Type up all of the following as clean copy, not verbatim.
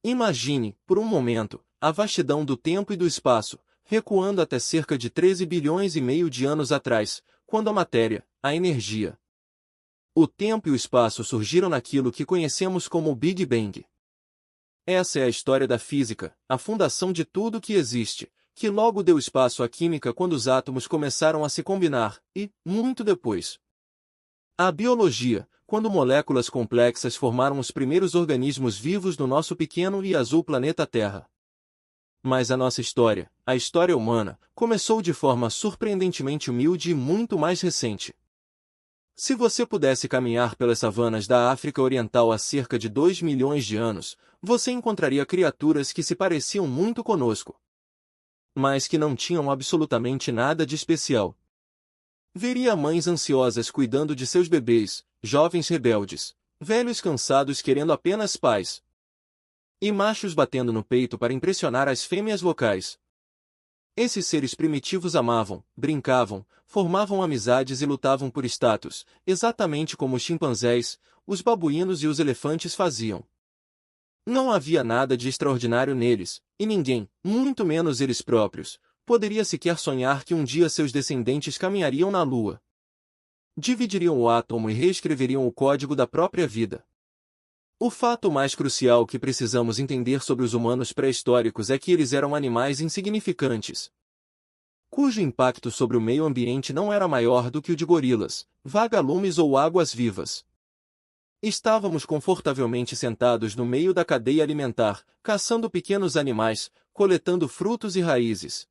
Imagine, por um momento, a vastidão do tempo e do espaço, recuando até cerca de 13 bilhões e meio de anos atrás, quando a matéria, a energia, o tempo e o espaço surgiram naquilo que conhecemos como o Big Bang. Essa é a história da física, a fundação de tudo que existe, que logo deu espaço à química quando os átomos começaram a se combinar, e, muito depois, a biologia, quando moléculas complexas formaram os primeiros organismos vivos no nosso pequeno e azul planeta Terra. Mas a nossa história, a história humana, começou de forma surpreendentemente humilde e muito mais recente. Se você pudesse caminhar pelas savanas da África Oriental há cerca de 2 milhões de anos, você encontraria criaturas que se pareciam muito conosco, mas que não tinham absolutamente nada de especial. Veria mães ansiosas cuidando de seus bebês, jovens rebeldes, velhos cansados querendo apenas paz, e machos batendo no peito para impressionar as fêmeas vocais. Esses seres primitivos amavam, brincavam, formavam amizades e lutavam por status, exatamente como os chimpanzés, os babuínos e os elefantes faziam. Não havia nada de extraordinário neles, e ninguém, muito menos eles próprios, poderia sequer sonhar que um dia seus descendentes caminhariam na Lua, dividiriam o átomo e reescreveriam o código da própria vida. O fato mais crucial que precisamos entender sobre os humanos pré-históricos é que eles eram animais insignificantes, cujo impacto sobre o meio ambiente não era maior do que o de gorilas, vagalumes ou águas-vivas. Estávamos confortavelmente sentados no meio da cadeia alimentar, caçando pequenos animais, coletando frutos e raízes,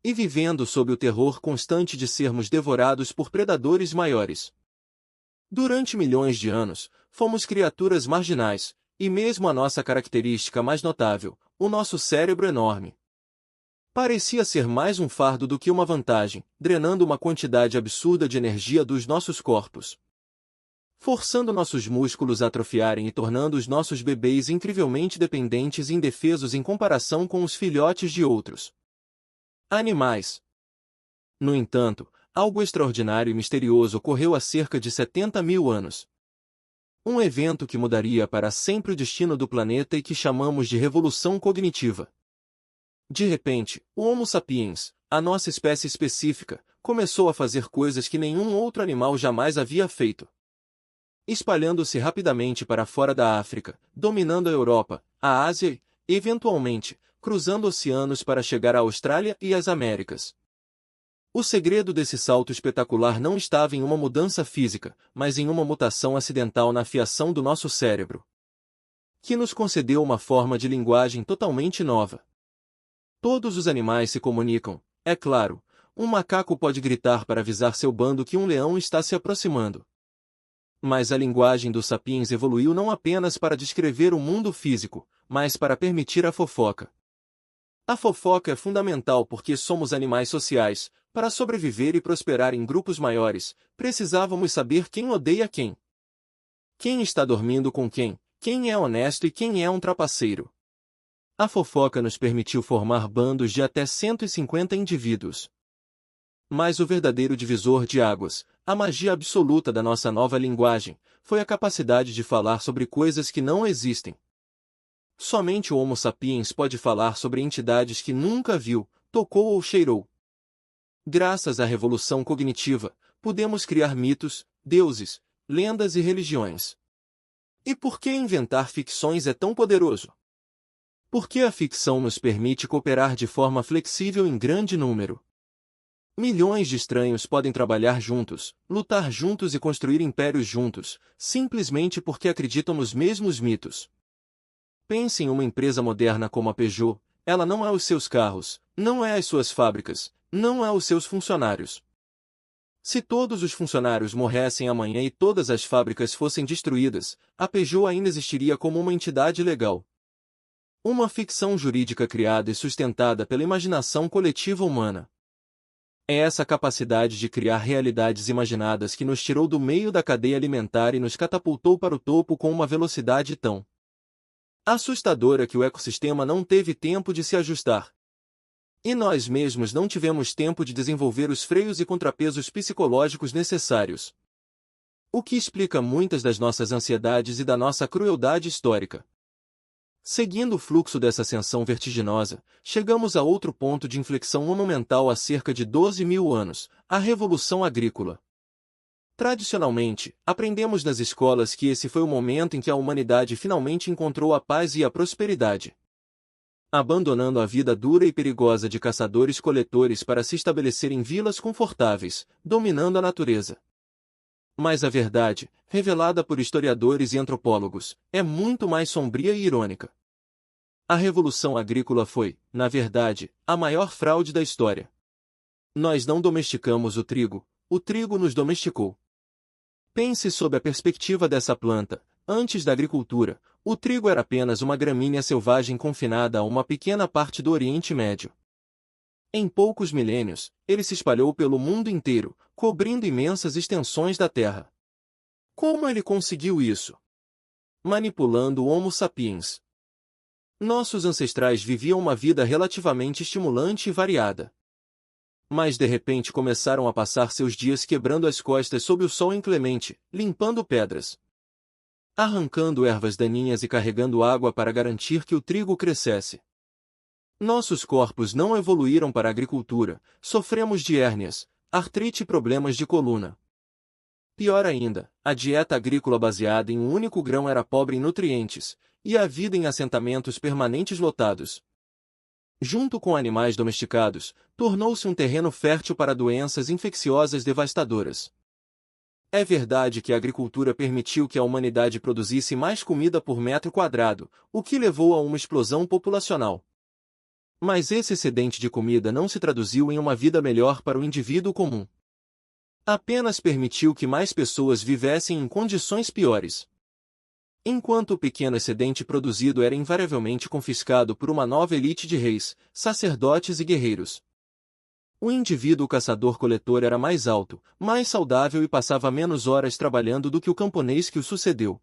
e vivendo sob o terror constante de sermos devorados por predadores maiores. Durante milhões de anos, fomos criaturas marginais, e mesmo a nossa característica mais notável, o nosso cérebro enorme, parecia ser mais um fardo do que uma vantagem, drenando uma quantidade absurda de energia dos nossos corpos, forçando nossos músculos a atrofiarem e tornando os nossos bebês incrivelmente dependentes e indefesos em comparação com os filhotes de outros animais. No entanto, algo extraordinário e misterioso ocorreu há cerca de 70 mil anos. Um evento que mudaria para sempre o destino do planeta e que chamamos de revolução cognitiva. De repente, o Homo sapiens, a nossa espécie específica, começou a fazer coisas que nenhum outro animal jamais havia feito, espalhando-se rapidamente para fora da África, dominando a Europa, a Ásia e, eventualmente, cruzando oceanos para chegar à Austrália e às Américas. O segredo desse salto espetacular não estava em uma mudança física, mas em uma mutação acidental na fiação do nosso cérebro, que nos concedeu uma forma de linguagem totalmente nova. Todos os animais se comunicam, é claro. Um macaco pode gritar para avisar seu bando que um leão está se aproximando. Mas a linguagem dos sapiens evoluiu não apenas para descrever o mundo físico, mas para permitir a fofoca. A fofoca é fundamental porque somos animais sociais. Para sobreviver e prosperar em grupos maiores, precisávamos saber quem odeia quem, quem está dormindo com quem é honesto e quem é um trapaceiro. A fofoca nos permitiu formar bandos de até 150 indivíduos. Mas o verdadeiro divisor de águas, a magia absoluta da nossa nova linguagem, foi a capacidade de falar sobre coisas que não existem. Somente o Homo sapiens pode falar sobre entidades que nunca viu, tocou ou cheirou. Graças à revolução cognitiva, podemos criar mitos, deuses, lendas e religiões. E por que inventar ficções é tão poderoso? Porque a ficção nos permite cooperar de forma flexível em grande número. Milhões de estranhos podem trabalhar juntos, lutar juntos e construir impérios juntos, simplesmente porque acreditam nos mesmos mitos. Pense em uma empresa moderna como a Peugeot. Ela não é os seus carros, não é as suas fábricas, não é os seus funcionários. Se todos os funcionários morressem amanhã e todas as fábricas fossem destruídas, a Peugeot ainda existiria como uma entidade legal. Uma ficção jurídica criada e sustentada pela imaginação coletiva humana. É essa capacidade de criar realidades imaginadas que nos tirou do meio da cadeia alimentar e nos catapultou para o topo com uma velocidade tão assustadora que o ecossistema não teve tempo de se ajustar. E nós mesmos não tivemos tempo de desenvolver os freios e contrapesos psicológicos necessários. O que explica muitas das nossas ansiedades e da nossa crueldade histórica. Seguindo o fluxo dessa ascensão vertiginosa, chegamos a outro ponto de inflexão monumental há cerca de 12.000 anos, a Revolução Agrícola. Tradicionalmente, aprendemos nas escolas que esse foi o momento em que a humanidade finalmente encontrou a paz e a prosperidade. Abandonando a vida dura e perigosa de caçadores-coletores para se estabelecer em vilas confortáveis, dominando a natureza. Mas a verdade, revelada por historiadores e antropólogos, é muito mais sombria e irônica. A Revolução Agrícola foi, na verdade, a maior fraude da história. Nós não domesticamos o trigo nos domesticou. Pense sob a perspectiva dessa planta. Antes da agricultura, o trigo era apenas uma gramínea selvagem confinada a uma pequena parte do Oriente Médio. Em poucos milênios, ele se espalhou pelo mundo inteiro, cobrindo imensas extensões da terra. Como ele conseguiu isso? Manipulando o Homo sapiens. Nossos ancestrais viviam uma vida relativamente estimulante e variada. Mas de repente começaram a passar seus dias quebrando as costas sob o sol inclemente, limpando pedras, arrancando ervas daninhas e carregando água para garantir que o trigo crescesse. Nossos corpos não evoluíram para a agricultura, sofremos de hérnias, artrite e problemas de coluna. Pior ainda, a dieta agrícola baseada em um único grão era pobre em nutrientes, e a vida em assentamentos permanentes lotados, junto com animais domesticados, tornou-se um terreno fértil para doenças infecciosas devastadoras. É verdade que a agricultura permitiu que a humanidade produzisse mais comida por metro quadrado, o que levou a uma explosão populacional. Mas esse excedente de comida não se traduziu em uma vida melhor para o indivíduo comum. Apenas permitiu que mais pessoas vivessem em condições piores. Enquanto o pequeno excedente produzido era invariavelmente confiscado por uma nova elite de reis, sacerdotes e guerreiros. O indivíduo caçador-coletor era mais alto, mais saudável e passava menos horas trabalhando do que o camponês que o sucedeu.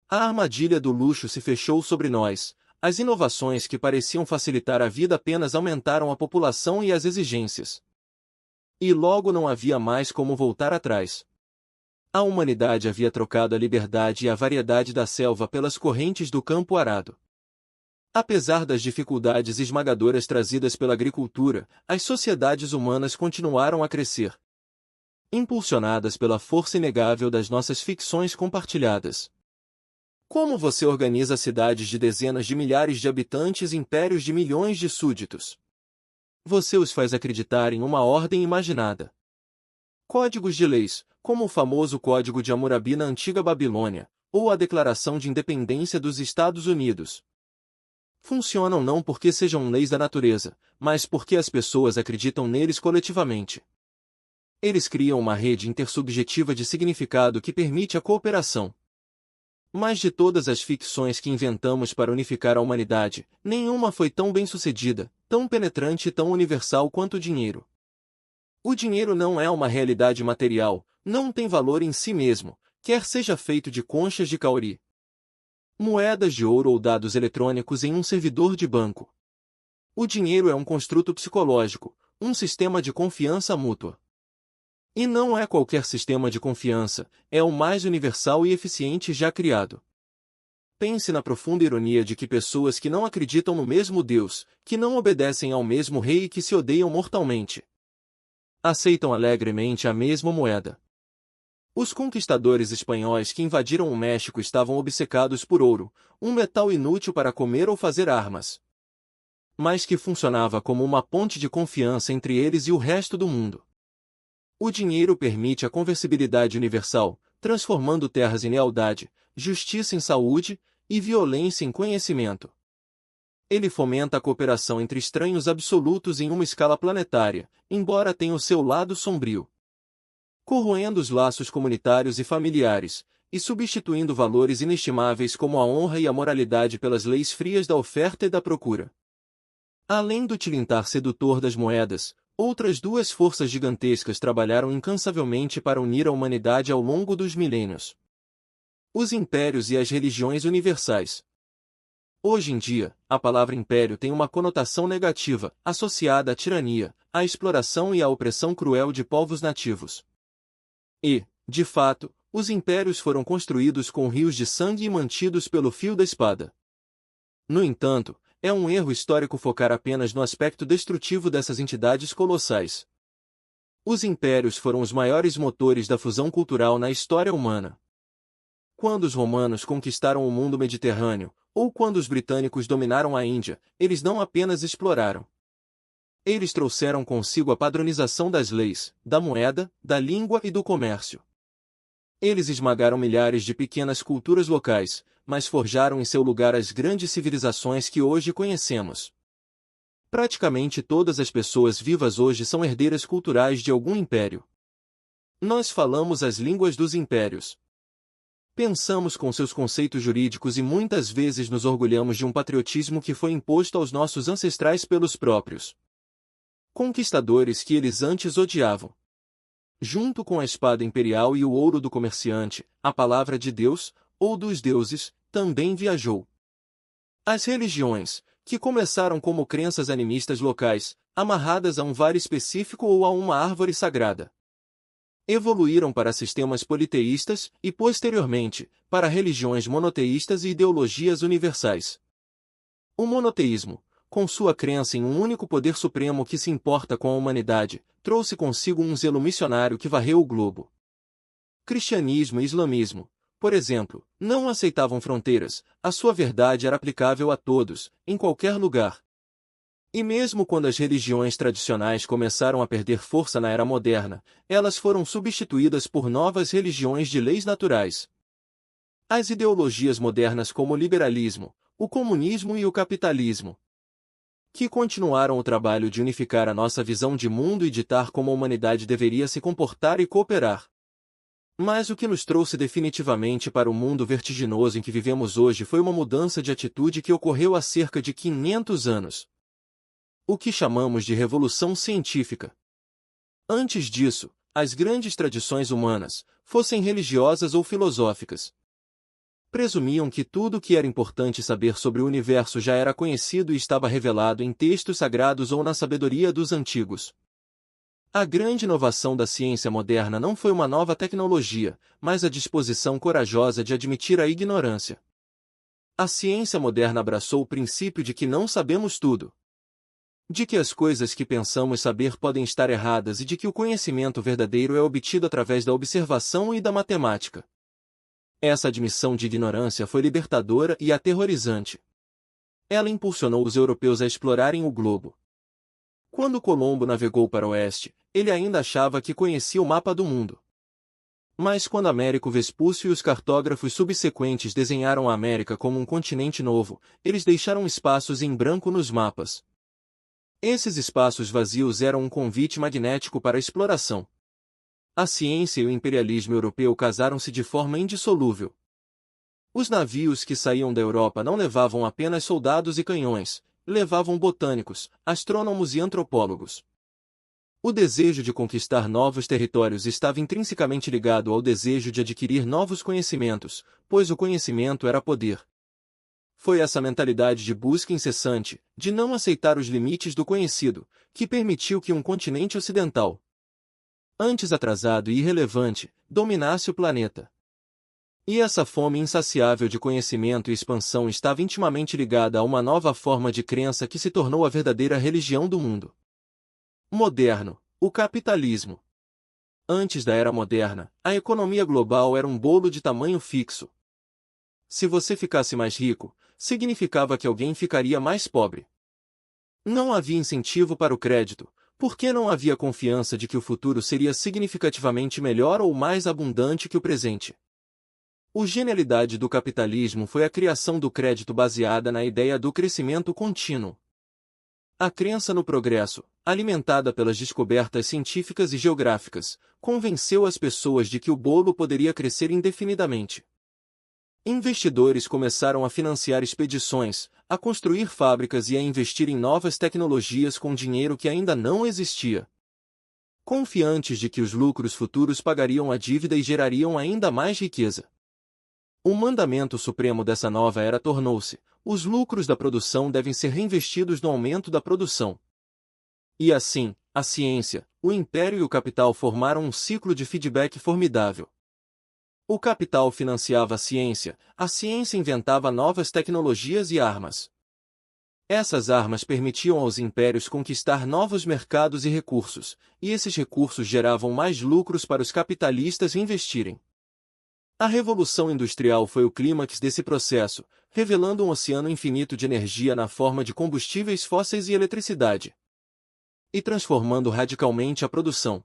A armadilha do luxo se fechou sobre nós. As inovações que pareciam facilitar a vida apenas aumentaram a população e as exigências. E logo não havia mais como voltar atrás. A humanidade havia trocado a liberdade e a variedade da selva pelas correntes do campo arado. Apesar das dificuldades esmagadoras trazidas pela agricultura, as sociedades humanas continuaram a crescer, impulsionadas pela força inegável das nossas ficções compartilhadas. Como você organiza cidades de dezenas de milhares de habitantes e impérios de milhões de súditos? Você os faz acreditar em uma ordem imaginada. Códigos de leis, como o famoso Código de Hammurabi na antiga Babilônia, ou a Declaração de Independência dos Estados Unidos, funcionam não porque sejam leis da natureza, mas porque as pessoas acreditam neles coletivamente. Eles criam uma rede intersubjetiva de significado que permite a cooperação. Mas de todas as ficções que inventamos para unificar a humanidade, nenhuma foi tão bem-sucedida, tão penetrante e tão universal quanto o dinheiro. O dinheiro não é uma realidade material, não tem valor em si mesmo, quer seja feito de conchas de cauri, moedas de ouro ou dados eletrônicos em um servidor de banco. O dinheiro é um construto psicológico, um sistema de confiança mútua. E não é qualquer sistema de confiança, é o mais universal e eficiente já criado. Pense na profunda ironia de que pessoas que não acreditam no mesmo Deus, que não obedecem ao mesmo rei e que se odeiam mortalmente, aceitam alegremente a mesma moeda. Os conquistadores espanhóis que invadiram o México estavam obcecados por ouro, um metal inútil para comer ou fazer armas, mas que funcionava como uma ponte de confiança entre eles e o resto do mundo. O dinheiro permite a conversibilidade universal, transformando terras em lealdade, justiça em saúde e violência em conhecimento. Ele fomenta a cooperação entre estranhos absolutos em uma escala planetária, embora tenha o seu lado sombrio, corroendo os laços comunitários e familiares, e substituindo valores inestimáveis como a honra e a moralidade pelas leis frias da oferta e da procura. Além do tilintar sedutor das moedas, outras duas forças gigantescas trabalharam incansavelmente para unir a humanidade ao longo dos milênios: os impérios e as religiões universais. Hoje em dia, a palavra império tem uma conotação negativa, associada à tirania, à exploração e à opressão cruel de povos nativos. E, de fato, os impérios foram construídos com rios de sangue e mantidos pelo fio da espada. No entanto, é um erro histórico focar apenas no aspecto destrutivo dessas entidades colossais. Os impérios foram os maiores motores da fusão cultural na história humana. Quando os romanos conquistaram o mundo mediterrâneo, ou quando os britânicos dominaram a Índia, eles não apenas exploraram. Eles trouxeram consigo a padronização das leis, da moeda, da língua e do comércio. Eles esmagaram milhares de pequenas culturas locais, mas forjaram em seu lugar as grandes civilizações que hoje conhecemos. Praticamente todas as pessoas vivas hoje são herdeiras culturais de algum império. Nós falamos as línguas dos impérios. Pensamos com seus conceitos jurídicos e muitas vezes nos orgulhamos de um patriotismo que foi imposto aos nossos ancestrais pelos próprios conquistadores que eles antes odiavam. Junto com a espada imperial e o ouro do comerciante, a palavra de Deus, ou dos deuses, também viajou. As religiões, que começaram como crenças animistas locais, amarradas a um vale específico ou a uma árvore sagrada, evoluíram para sistemas politeístas e, posteriormente, para religiões monoteístas e ideologias universais. O monoteísmo, com sua crença em um único poder supremo que se importa com a humanidade, trouxe consigo um zelo missionário que varreu o globo. Cristianismo e islamismo, por exemplo, não aceitavam fronteiras, a sua verdade era aplicável a todos, em qualquer lugar. E mesmo quando as religiões tradicionais começaram a perder força na era moderna, elas foram substituídas por novas religiões de leis naturais. As ideologias modernas como o liberalismo, o comunismo e o capitalismo, que continuaram o trabalho de unificar a nossa visão de mundo e ditar como a humanidade deveria se comportar e cooperar. Mas o que nos trouxe definitivamente para o mundo vertiginoso em que vivemos hoje foi uma mudança de atitude que ocorreu há cerca de 500 anos. O que chamamos de Revolução Científica. Antes disso, as grandes tradições humanas, fossem religiosas ou filosóficas, presumiam que tudo o que era importante saber sobre o universo já era conhecido e estava revelado em textos sagrados ou na sabedoria dos antigos. A grande inovação da ciência moderna não foi uma nova tecnologia, mas a disposição corajosa de admitir a ignorância. A ciência moderna abraçou o princípio de que não sabemos tudo, de que as coisas que pensamos saber podem estar erradas e de que o conhecimento verdadeiro é obtido através da observação e da matemática. Essa admissão de ignorância foi libertadora e aterrorizante. Ela impulsionou os europeus a explorarem o globo. Quando Colombo navegou para o oeste, ele ainda achava que conhecia o mapa do mundo. Mas quando Américo Vespúcio e os cartógrafos subsequentes desenharam a América como um continente novo, eles deixaram espaços em branco nos mapas. Esses espaços vazios eram um convite magnético para a exploração. A ciência e o imperialismo europeu casaram-se de forma indissolúvel. Os navios que saíam da Europa não levavam apenas soldados e canhões, levavam botânicos, astrônomos e antropólogos. O desejo de conquistar novos territórios estava intrinsecamente ligado ao desejo de adquirir novos conhecimentos, pois o conhecimento era poder. Foi essa mentalidade de busca incessante, de não aceitar os limites do conhecido, que permitiu que um continente ocidental, antes atrasado e irrelevante, dominasse o planeta. E essa fome insaciável de conhecimento e expansão estava intimamente ligada a uma nova forma de crença que se tornou a verdadeira religião do mundo moderno, o capitalismo. Antes da era moderna, a economia global era um bolo de tamanho fixo. Se você ficasse mais rico, significava que alguém ficaria mais pobre. Não havia incentivo para o crédito, porque não havia confiança de que o futuro seria significativamente melhor ou mais abundante que o presente. A genialidade do capitalismo foi a criação do crédito baseada na ideia do crescimento contínuo. A crença no progresso, alimentada pelas descobertas científicas e geográficas, convenceu as pessoas de que o bolo poderia crescer indefinidamente. Investidores começaram a financiar expedições, a construir fábricas e a investir em novas tecnologias com dinheiro que ainda não existia, confiantes de que os lucros futuros pagariam a dívida e gerariam ainda mais riqueza. O mandamento supremo dessa nova era tornou-se: os lucros da produção devem ser reinvestidos no aumento da produção. E assim, a ciência, o império e o capital formaram um ciclo de feedback formidável. O capital financiava a ciência inventava novas tecnologias e armas. Essas armas permitiam aos impérios conquistar novos mercados e recursos, e esses recursos geravam mais lucros para os capitalistas investirem. A Revolução Industrial foi o clímax desse processo, revelando um oceano infinito de energia na forma de combustíveis fósseis e eletricidade, e transformando radicalmente a produção.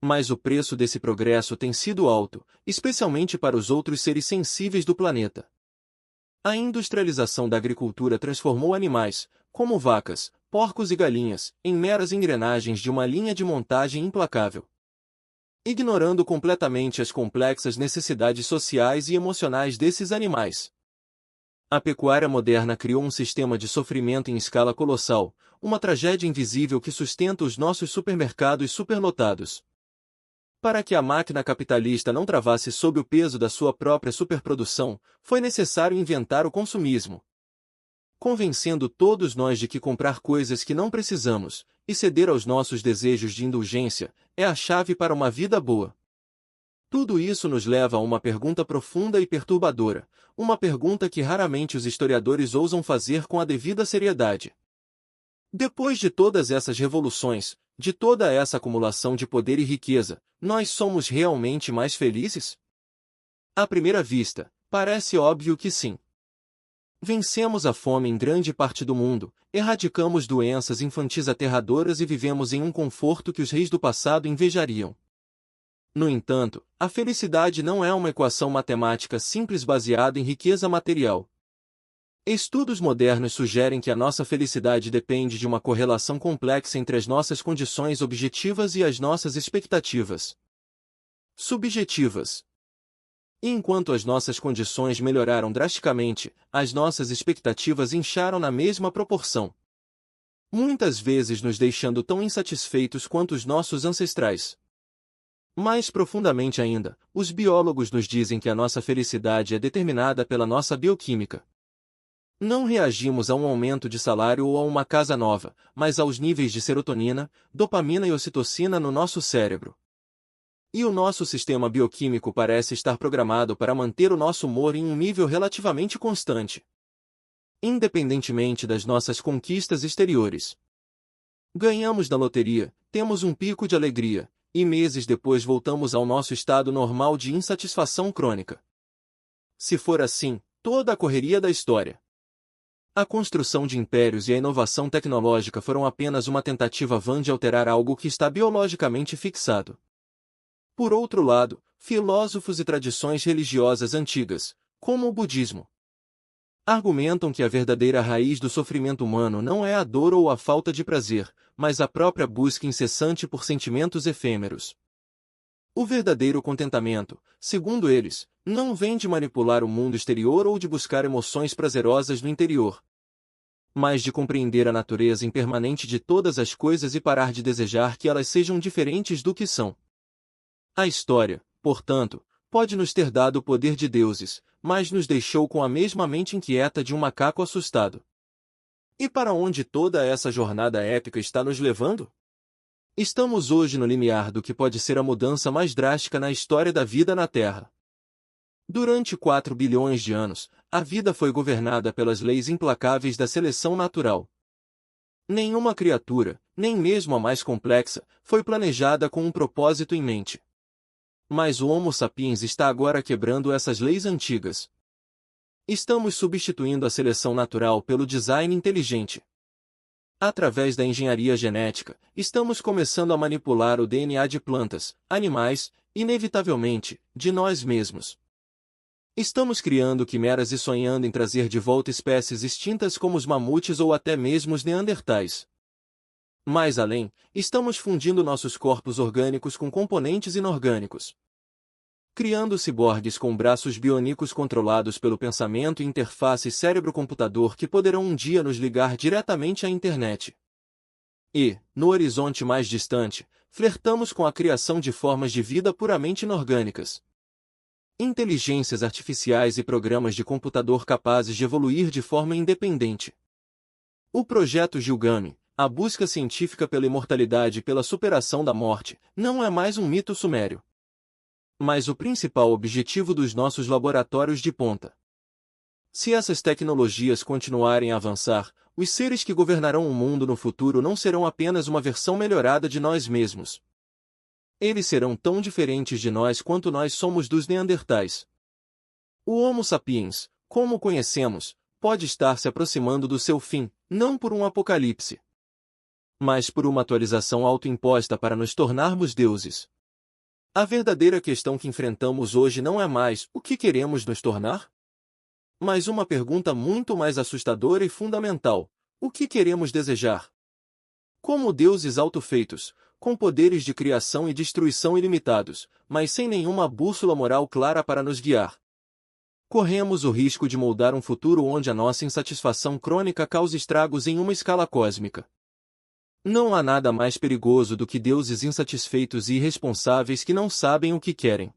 Mas o preço desse progresso tem sido alto, especialmente para os outros seres sensíveis do planeta. A industrialização da agricultura transformou animais, como vacas, porcos e galinhas, em meras engrenagens de uma linha de montagem implacável, ignorando completamente as complexas necessidades sociais e emocionais desses animais. A pecuária moderna criou um sistema de sofrimento em escala colossal, uma tragédia invisível que sustenta os nossos supermercados superlotados. Para que a máquina capitalista não travasse sob o peso da sua própria superprodução, foi necessário inventar o consumismo, convencendo todos nós de que comprar coisas que não precisamos, e ceder aos nossos desejos de indulgência, é a chave para uma vida boa. Tudo isso nos leva a uma pergunta profunda e perturbadora, uma pergunta que raramente os historiadores ousam fazer com a devida seriedade. Depois de todas essas revoluções, de toda essa acumulação de poder e riqueza, nós somos realmente mais felizes? À primeira vista, parece óbvio que sim. Vencemos a fome em grande parte do mundo, erradicamos doenças infantis aterradoras e vivemos em um conforto que os reis do passado invejariam. No entanto, a felicidade não é uma equação matemática simples baseada em riqueza material. Estudos modernos sugerem que a nossa felicidade depende de uma correlação complexa entre as nossas condições objetivas e as nossas expectativas subjetivas. E enquanto as nossas condições melhoraram drasticamente, as nossas expectativas incharam na mesma proporção, muitas vezes nos deixando tão insatisfeitos quanto os nossos ancestrais. Mais profundamente ainda, os biólogos nos dizem que a nossa felicidade é determinada pela nossa bioquímica. Não reagimos a um aumento de salário ou a uma casa nova, mas aos níveis de serotonina, dopamina e ocitocina no nosso cérebro. E o nosso sistema bioquímico parece estar programado para manter o nosso humor em um nível relativamente constante, independentemente das nossas conquistas exteriores. Ganhamos na loteria, temos um pico de alegria, e meses depois voltamos ao nosso estado normal de insatisfação crônica. Se for assim, toda a correria da história, a construção de impérios e a inovação tecnológica foram apenas uma tentativa vã de alterar algo que está biologicamente fixado. Por outro lado, filósofos e tradições religiosas antigas, como o budismo, argumentam que a verdadeira raiz do sofrimento humano não é a dor ou a falta de prazer, mas a própria busca incessante por sentimentos efêmeros. O verdadeiro contentamento, segundo eles, não vem de manipular o mundo exterior ou de buscar emoções prazerosas no interior, mas de compreender a natureza impermanente de todas as coisas e parar de desejar que elas sejam diferentes do que são. A história, portanto, pode nos ter dado o poder de deuses, mas nos deixou com a mesma mente inquieta de um macaco assustado. E para onde toda essa jornada épica está nos levando? Estamos hoje no limiar do que pode ser a mudança mais drástica na história da vida na Terra. Durante 4 bilhões de anos, a vida foi governada pelas leis implacáveis da seleção natural. Nenhuma criatura, nem mesmo a mais complexa, foi planejada com um propósito em mente. Mas o Homo sapiens está agora quebrando essas leis antigas. Estamos substituindo a seleção natural pelo design inteligente. Através da engenharia genética, estamos começando a manipular o DNA de plantas, animais, inevitavelmente, de nós mesmos. Estamos criando quimeras e sonhando em trazer de volta espécies extintas como os mamutes ou até mesmo os neandertais. Mais além, estamos fundindo nossos corpos orgânicos com componentes inorgânicos, criando ciborgues com braços biônicos controlados pelo pensamento e interface cérebro-computador que poderão um dia nos ligar diretamente à internet. E, no horizonte mais distante, flertamos com a criação de formas de vida puramente inorgânicas. Inteligências artificiais e programas de computador capazes de evoluir de forma independente. O projeto Gilgame, a busca científica pela imortalidade e pela superação da morte, não é mais um mito sumério, mas o principal objetivo dos nossos laboratórios de ponta. Se essas tecnologias continuarem a avançar, os seres que governarão o mundo no futuro não serão apenas uma versão melhorada de nós mesmos. Eles serão tão diferentes de nós quanto nós somos dos Neandertais. O Homo sapiens, como o conhecemos, pode estar se aproximando do seu fim, não por um apocalipse, mas por uma atualização autoimposta para nos tornarmos deuses. A verdadeira questão que enfrentamos hoje não é mais o que queremos nos tornar, mas uma pergunta muito mais assustadora e fundamental: o que queremos desejar? Como deuses autofeitos, com poderes de criação e destruição ilimitados, mas sem nenhuma bússola moral clara para nos guiar, corremos o risco de moldar um futuro onde a nossa insatisfação crônica cause estragos em uma escala cósmica. Não há nada mais perigoso do que deuses insatisfeitos e irresponsáveis que não sabem o que querem.